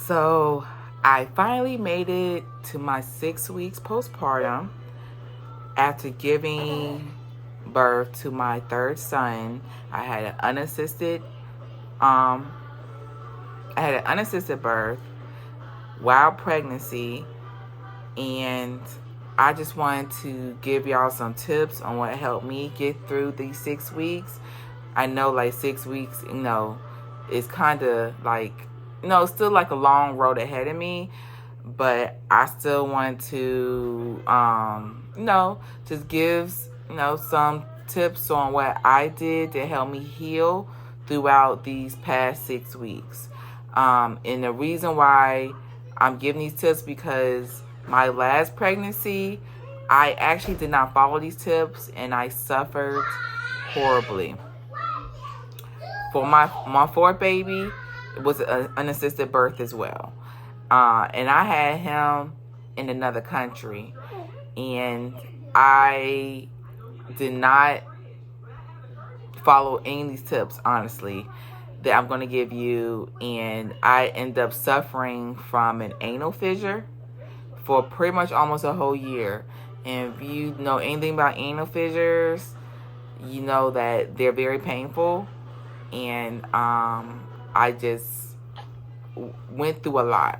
So I finally made it to my 6 weeks postpartum after giving birth to my third son. I had an unassisted birth while pregnancy, and I just wanted to give y'all some tips on what helped me get through these 6 weeks. I know like 6 weeks, is kind of like, still like a long road ahead of me, but I still want to, just give, some tips on what I did to help me heal throughout these past 6 weeks. And the reason why I'm giving these tips because my last pregnancy, I actually did not follow these tips and I suffered horribly. For my fourth baby, it was an unassisted birth as well. And I had him in another country. And I did not follow any of these tips, honestly, that I'm going to give you. And I ended up suffering from an anal fissure for pretty much almost a whole year. And if you know anything about anal fissures, you know that they're very painful. And I just went through a lot,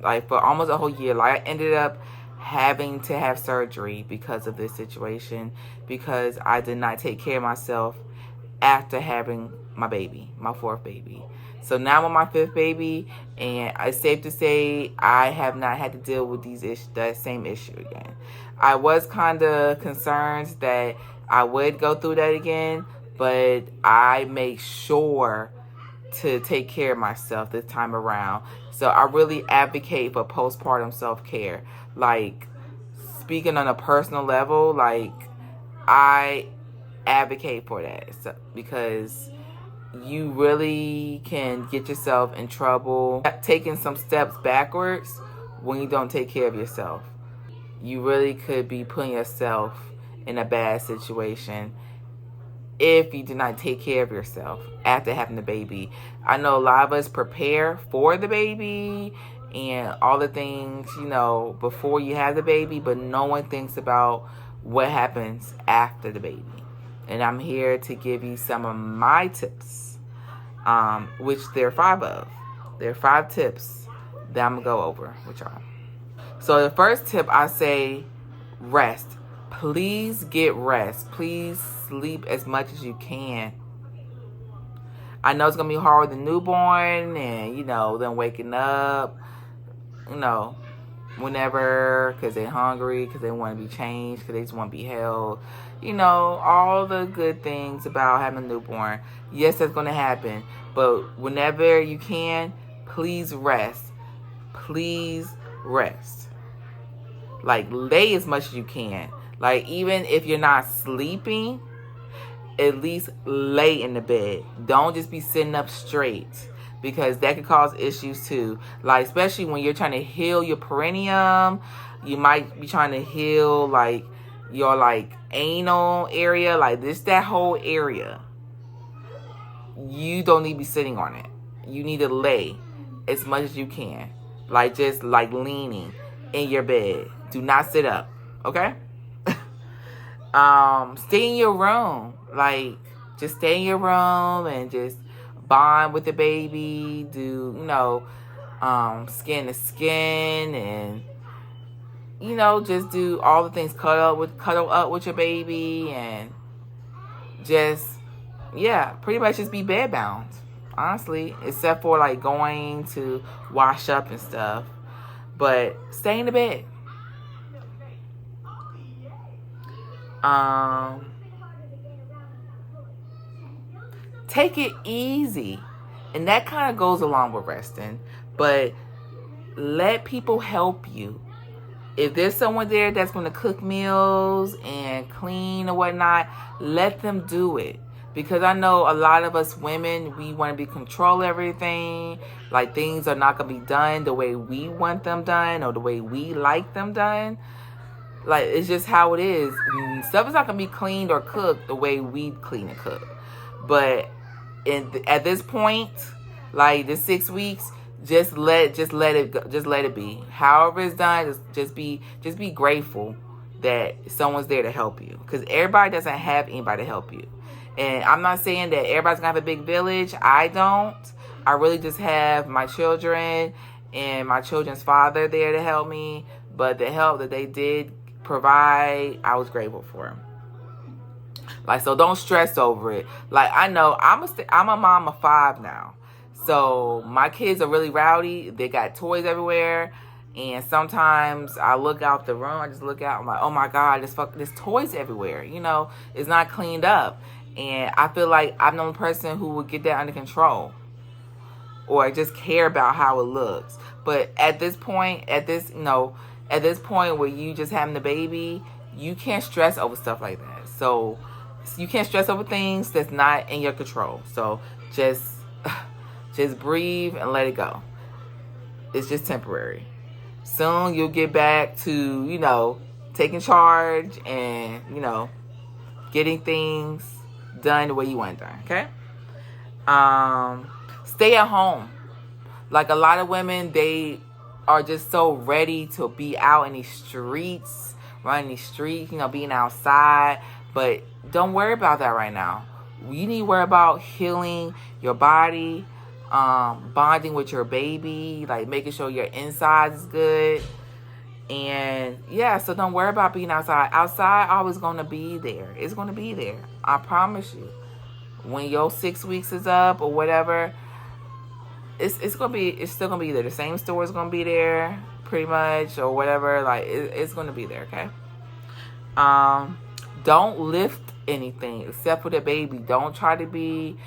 like for almost a whole year. Like I ended up having to have surgery because of this situation, because I did not take care of myself after having my baby, my fourth baby. So now I'm on my fifth baby, and it's safe to say I have not had to deal with that same issue again. I was kind of concerned that I would go through that again, but I make sure to take care of myself this time around. So I really advocate for postpartum self-care. Like, speaking on a personal level, like, I advocate for that. Because you really can get yourself in trouble taking some steps backwards when you don't take care of yourself. You really could be putting yourself in a bad situation if you do not take care of yourself after having the baby. I know a lot of us prepare for the baby and all the things, before you have the baby, but no one thinks about what happens after the baby. And I'm here to give you some of my tips, which there are 5 of. There are 5 tips that I'm going to go over with y'all. So the first tip, I say rest. Please get rest. Please sleep as much as you can. I know it's going to be hard with the newborn and, them waking up, whenever, because they're hungry, because they want to be changed, because they just want to be held. All the good things about having a newborn. Yes, that's going to happen. But whenever you can, please rest. Please rest. Like, lay as much as you can. Like, even if you're not sleeping, at least lay in the bed. Don't just be sitting up straight, because that could cause issues too. Like, especially when you're trying to heal your perineum, you might be trying to heal like your anal area, like that whole area. You don't need to be sitting on it. You need to lay as much as you can. Like, just like leaning in your bed. Do not sit up, okay? Stay in your room. Like, just stay in your room and just bond with the baby. Do, skin to skin, and, just do all the things. Cuddle up with your baby, and just, pretty much just be bed bound, honestly, except for like going to wash up and stuff. But stay in the bed. Take it easy. And that kind of goes along with resting. But let people help you. If there's someone there that's going to cook meals and clean or whatnot, let them do it. Because I know a lot of us women, we want to control everything. Like, things are not going to be done the way we want them done or the way we like them done. Like, it's just how it is. Stuff is not going to be cleaned or cooked the way we clean and cook. But at this point, like this 6 weeks, just let it go, just let it be. However it's done, just be grateful that someone's there to help you, because everybody doesn't have anybody to help you. And I'm not saying that everybody's gonna have a big village. I don't. I really just have my children and my children's father there to help me. But the help that they did provide, I was grateful for. Like, so don't stress over it. Like, I know I'm a mom of 5 now. So my kids are really rowdy. They got toys everywhere. And sometimes I look out the room, I just look out, I'm like, oh my God, there's toys everywhere. You know, it's not cleaned up. And I feel like I'm the only person who would get that under control or just care about how it looks. But at this point where you just having the baby, you can't stress over stuff like that. So you can't stress over things that's not in your control. So just breathe and let it go. It's just temporary. Soon you'll get back to, taking charge and, getting things done the way you want done, okay? Stay at home. Like, a lot of women, they are just so ready to be out in these streets, running these streets, being outside. But don't worry about that right now. You need to worry about healing your body, bonding with your baby, like making sure your inside is good. And yeah, so don't worry about being outside. Outside always gonna be there. It's gonna be there. I promise you. When your 6 weeks is up or whatever, it's still gonna be there. The same store is gonna be there, pretty much, or whatever. Like, it's gonna be there, okay? Don't lift anything except for the baby. Don't try to be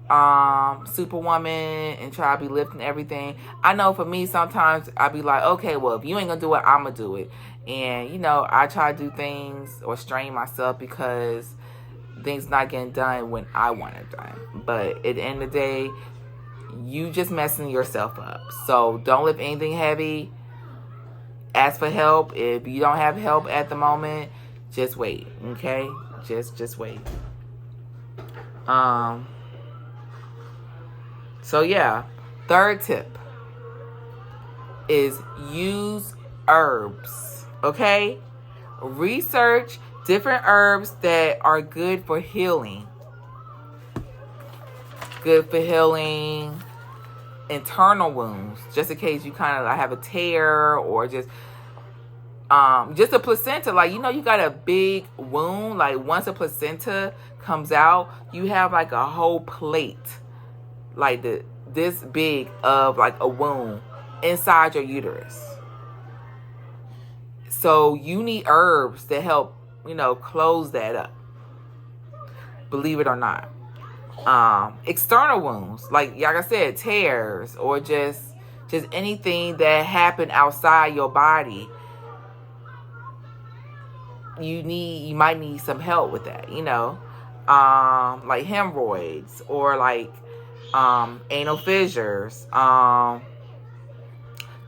Superwoman and try to be lifting everything. I know for me, sometimes I be like, okay, well, if you ain't gonna do it, I'm gonna do it. And I try to do things or strain myself because things not getting done when I want it done. But at the end of the day, you just messing yourself up. So don't lift anything heavy. Ask for help. If you don't have help at the moment, just wait, okay? Just wait. So yeah, third tip is use herbs, okay? Research different herbs that are good for healing. Good for healing internal wounds, just in case you kind of have a tear or just a placenta. Like, you got a big wound. Like, once a placenta comes out, you have like a whole plate, like this big of like a wound inside your uterus. So you need herbs to help, close that up. Believe it or not. External wounds, like I said, tears or just anything that happened outside your body. You might need some help with that, like hemorrhoids or like anal fissures,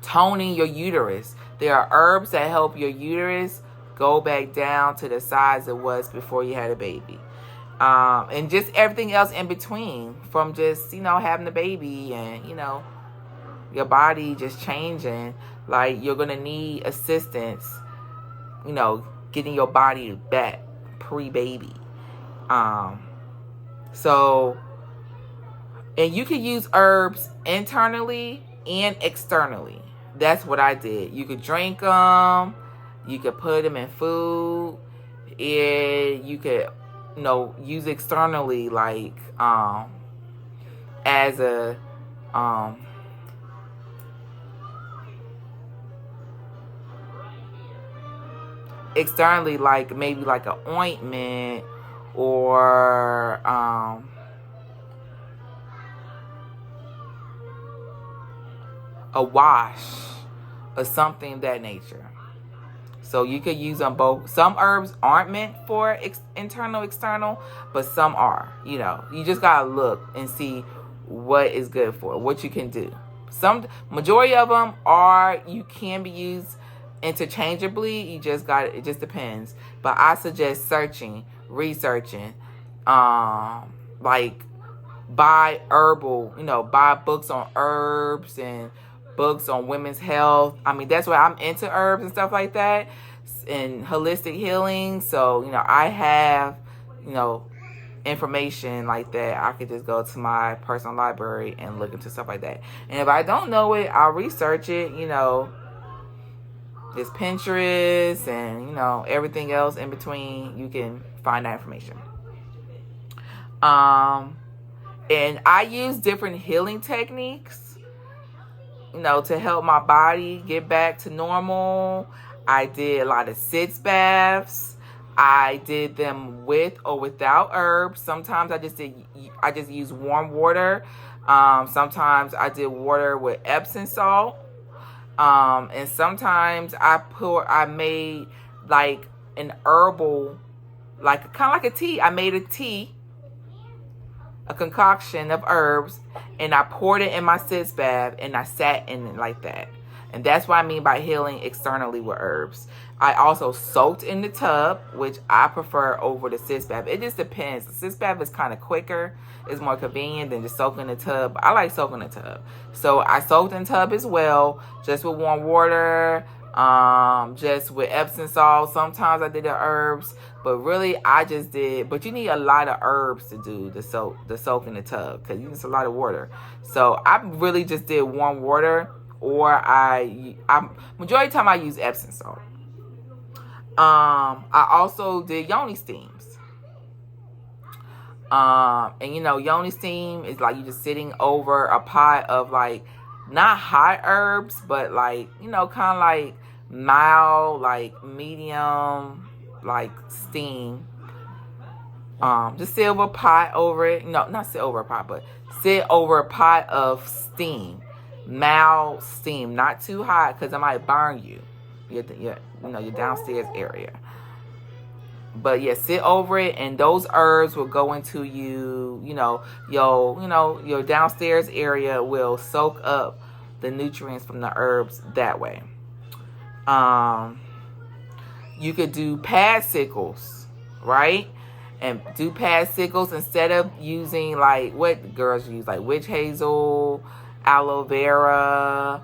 toning your uterus. There are herbs that help your uterus go back down to the size it was before you had a baby. And just everything else in between, from just, having a baby and, your body just changing. Like, you're going to need assistance, getting your body back pre-baby. So, and you can use herbs internally and externally. That's what I did. You could drink them. You could put them in food. And you could, use externally, like, as a, externally, like maybe like an ointment or, a wash or something of that nature. So you could use them both. Some herbs aren't meant for internal, external, but some are. You just gotta look and see what is good for, what you can do. Majority of them you can be used interchangeably. It just depends. But I suggest researching, like buy herbal, buy books on herbs and books on women's health. I mean, that's why I'm into herbs and stuff like that and holistic healing. So, I have, information like that. I could just go to my personal library and look into stuff like that. And if I don't know it, I'll research it, There's Pinterest and, everything else in between. You can find that information. And I use different healing techniques, to help my body get back to normal. I did a lot of sitz baths. I did them with or without herbs. Sometimes I just use warm water. Sometimes I did water with Epsom salt. And sometimes I made like an herbal, like kind of like a tea. I made a tea, a concoction of herbs, and I poured it in my sitz bath and I sat in it like that. And that's what I mean by healing externally with herbs. I also soaked in the tub, which I prefer over the sitz bath. It just depends. The sitz bath is kind of quicker. It's more convenient than just soaking in the tub. I like soaking in the tub. So I soaked in the tub as well, just with warm water, just with Epsom salt. Sometimes I did the herbs, but really I just did. But you need a lot of herbs to do the soak in the tub because you need a lot of water. So I really just did warm water, or I majority of the time I use Epsom salt. I also did yoni steams. And yoni steam is like you just sitting over a pot of like not hot herbs, but like, kind of like mild, like medium, like steam. Just sit over a pot over it. No, not sit over a pot, but sit over a pot of steam. Mild steam, not too hot because it might burn you. Your downstairs area. But yeah, sit over it, and those herbs will go into your downstairs area will soak up the nutrients from the herbs that way. You could do pad sickles, right? And do pad sickles instead of using like what girls use, like witch hazel, aloe vera,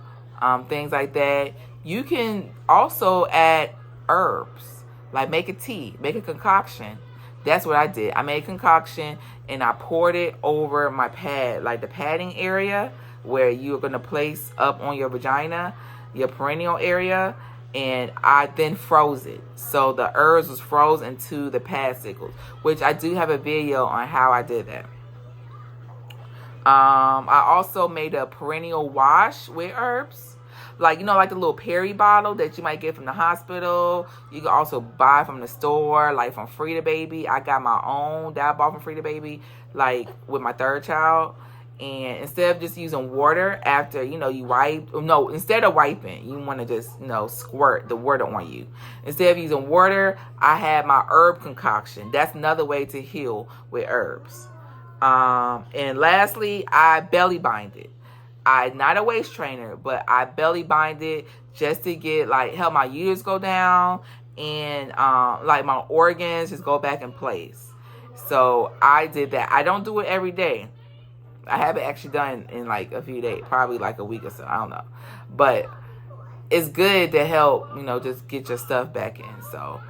things like that. You can also add herbs, like make a tea, make a concoction. That's what I did. I made a concoction and I poured it over my pad, like the padding area where you're going to place up on your vagina, your perineal area, and I then froze it. So the herbs was frozen into the pad sickles, which I do have a video on how I did that. I also made a perineal wash with herbs. Like, like the little Perry bottle that you might get from the hospital. You can also buy from the store, like from Frida Baby. I got my own that I bought from Frida Baby, like with my third child. And instead of just using water after, you wipe, no, instead of wiping, you want to just, squirt the water on you. Instead of using water, I had my herb concoction. That's another way to heal with herbs. And lastly, I belly binded. I'm not a waist trainer, but I belly binded just to get help my uterus go down and my organs just go back in place. So I did that. I don't do it every day. I haven't actually done in a few days, probably a week or so. I don't know, but it's good to help just get your stuff back in. So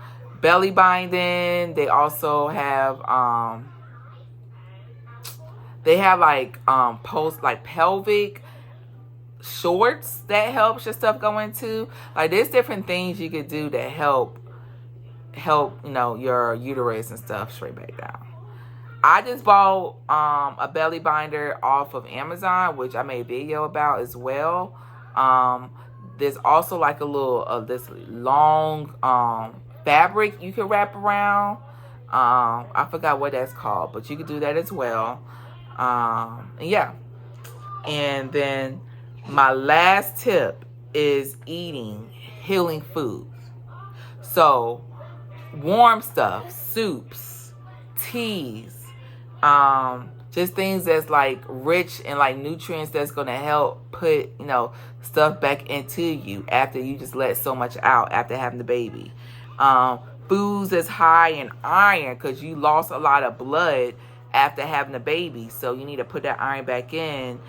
belly binding. They also have pelvic shorts that helps your stuff go into. There's different things you could do that help your uterus and stuff straight back down. I just bought a belly binder off of Amazon, which I made a video about as well. There's also a little this long fabric you can wrap around. I forgot what that's called, but you could do that as well. Yeah. And then my last tip is eating healing foods. So warm stuff, soups, teas, just things that's rich in nutrients that's going to help put, stuff back into you after you just let so much out after having the baby. Foods that's high in iron because you lost a lot of blood after having a baby. So you need to put that iron back in.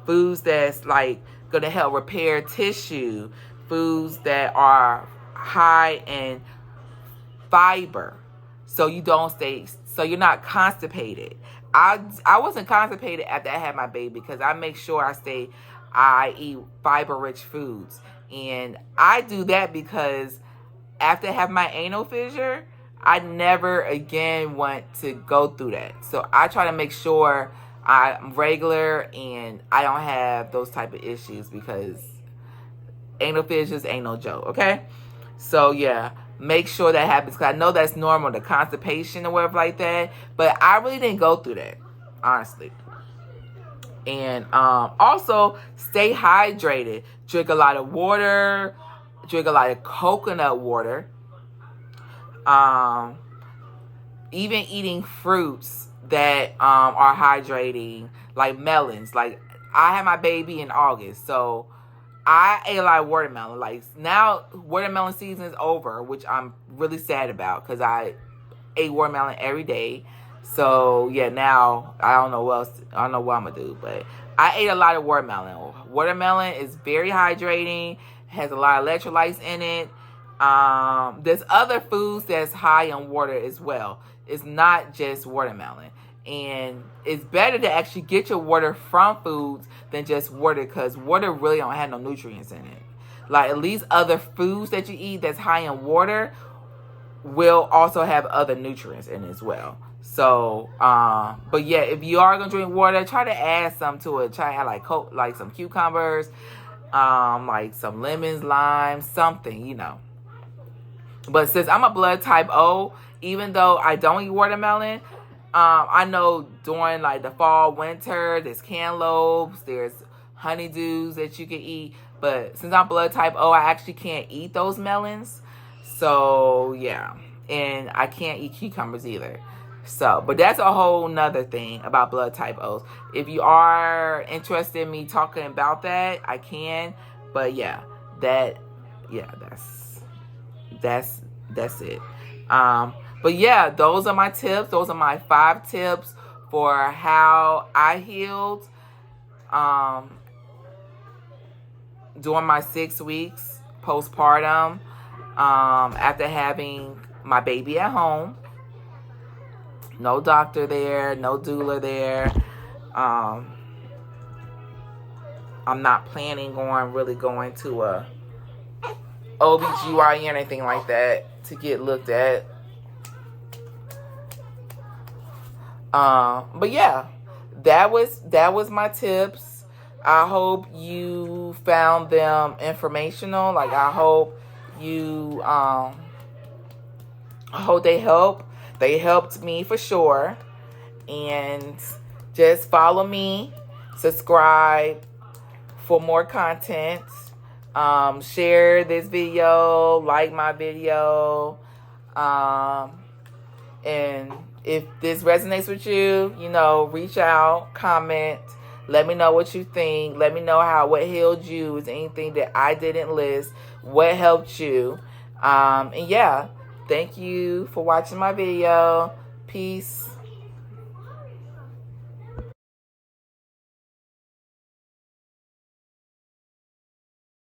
Foods that's like going to help repair tissue. Foods that are high in fiber, so you're not constipated. I wasn't constipated after I had my baby because I make sure I eat fiber rich foods. And I do that because after I have my anal fissure, I never again want to go through that. So I try to make sure I'm regular and I don't have those type of issues, because anal fissures ain't no joke, okay? So yeah, make sure that happens, because I know that's normal, the constipation or whatever like that, but I really didn't go through that, honestly. And also stay hydrated. Drink a lot of water. Drink a lot of coconut water. Even eating fruits that are hydrating, like melons. Like, I had my baby in August, so I ate a lot of watermelon. Like, now watermelon season is over, which I'm really sad about, because I ate watermelon every day. So yeah, now I don't know what I'm gonna do, but I ate a lot of watermelon. Watermelon is very hydrating, has a lot of electrolytes in it. There's other foods that's high in water as well. It's not just watermelon. And it's better to actually get your water from foods than just water, because water really don't have no nutrients in it. Like, at least other foods that you eat that's high in water will also have other nutrients in it as well. So, but yeah, if you are gonna drink water, try to add some to it. Try to add like some cucumbers, like some lemons, lime, something, But since I'm a blood type O, even though I don't eat watermelon, I know during like the fall, winter, there's cantaloupes, there's honeydews that you can eat. But since I'm blood type O, I actually can't eat those melons. So yeah, and I can't eat cucumbers either. So, but that's a whole nother thing about blood type O's. If you are interested in me talking about that, I can. But yeah, that's it. But yeah, those are my tips. Those are my 5 tips for how I healed during my 6 weeks postpartum, after having my baby at home. No doctor there, no doula there. I'm not planning on really going to a OBGYN or anything like that to get looked at. But yeah, that was my tips. I hope you found them informational. Like, I hope they help. They helped me for sure. And just follow me, subscribe for more content. Share this video, like my video. And if this resonates with you, reach out, comment. Let me know what you think. Let me know what healed you. Is there anything that I didn't list? What helped you? And yeah, thank you for watching my video. Peace.